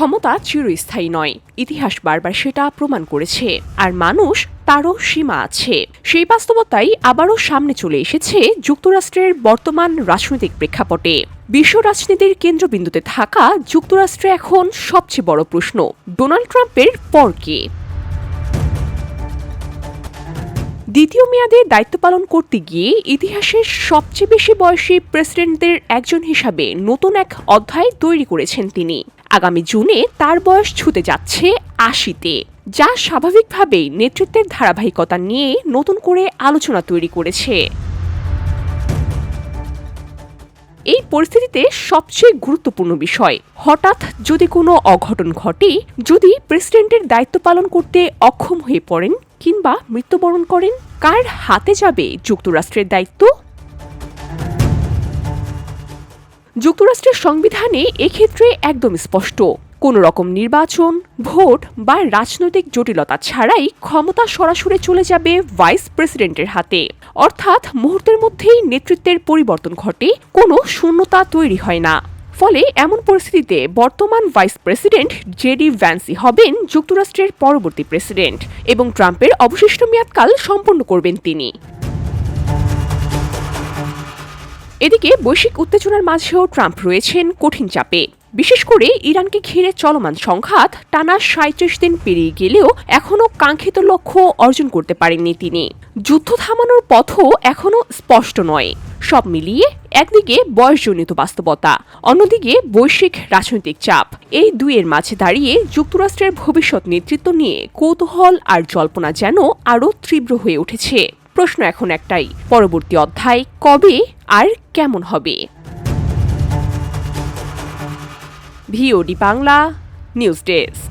ক্ষমতা চিরস্থায়ী নয়, ইতিহাস বারবার সেটা প্রমাণ করেছে। আর মানুষ তারও সীমা আছে। সেই বাস্তবতাই আবারও সামনে চলে এসেছে যুক্তরাষ্ট্রের বর্তমান রাজনৈতিক প্রেক্ষাপটে। বিশ্ব রাজনীতির কেন্দ্রবিন্দুতে থাকা যুক্তরাষ্ট্রে এখন সবচেয়ে বড় প্রশ্ন, ডোনাল্ড ট্রাম্পের পর কে? দ্বিতীয় মেয়াদে দায়িত্ব পালন করতে গিয়ে ইতিহাসের সবচেয়ে বেশি বয়সী প্রেসিডেন্টদের একজন হিসাবে নতুন এক অধ্যায় তৈরি করেছেন তিনি। আগামী জুনে তার বয়স ছুঁতে যাচ্ছে ৮০-তে, যা স্বাভাবিকভাবেই নেতৃত্বের ধারাবাহিকতা নিয়ে নতুন করে আলোচনা তৈরি করেছে। এই পরিস্থিতিতে সবচেয়ে গুরুত্বপূর্ণ বিষয়, হঠাৎ যদি কোনো অঘটন ঘটে, যদি প্রেসিডেন্টের দায়িত্ব পালন করতে অক্ষম হয়ে পড়েন কিংবা মৃত্যুবরণ করেন, কার হাতে যাবে যুক্তরাষ্ট্রের দায়িত্ব? যুক্তরাষ্ট্রের সংবিধানে এক্ষেত্রে একদম স্পষ্ট, কোন রকম নির্বাচন, ভোট বা রাজনৈতিক জটিলতা ছাড়াই ক্ষমতা সরাসরি চলে যাবে ভাইস প্রেসিডেন্টের হাতে। অর্থাৎ মুহূর্তের মধ্যেই নেতৃত্বের পরিবর্তন ঘটে, কোনো শূন্যতা তৈরি হয় না। ফলে এমন পরিস্থিতিতে বর্তমান ভাইস প্রেসিডেন্ট জেডি ভ্যান্সি হবেন যুক্তরাষ্ট্রের পরবর্তী প্রেসিডেন্ট এবং ট্রাম্পের অবশিষ্ট মেয়াদকাল সম্পন্ন করবেন তিনি। এদিকে বৈশ্বিক উত্তেজনার মাঝেও ট্রাম্প রয়েছেন কঠিন চাপে। বিশেষ করে ইরানকে ঘিরে চলমান সংঘাত টানা ৩৭ দিন পেরিয়ে গেলেও এখনও কাঙ্ক্ষিত লক্ষ্য অর্জন করতে পারেননি তিনি। যুদ্ধ থামানোর পথও এখনও স্পষ্ট নয়। সব মিলিয়ে একদিকে বয়সজনিত বাস্তবতা, অন্যদিকে বৈশ্বিক রাজনৈতিক চাপ, এই দুইয়ের মাঝে দাঁড়িয়ে যুক্তরাষ্ট্রের ভবিষ্যৎ নেতৃত্ব নিয়ে কৌতূহল আর জল্পনা যেন আরও তীব্র হয়ে উঠেছে। প্রশ্ন এখন একটাই, পরবর্তী অধ্যায় কবে আর কেমন হবে? VOD Bangla news desk.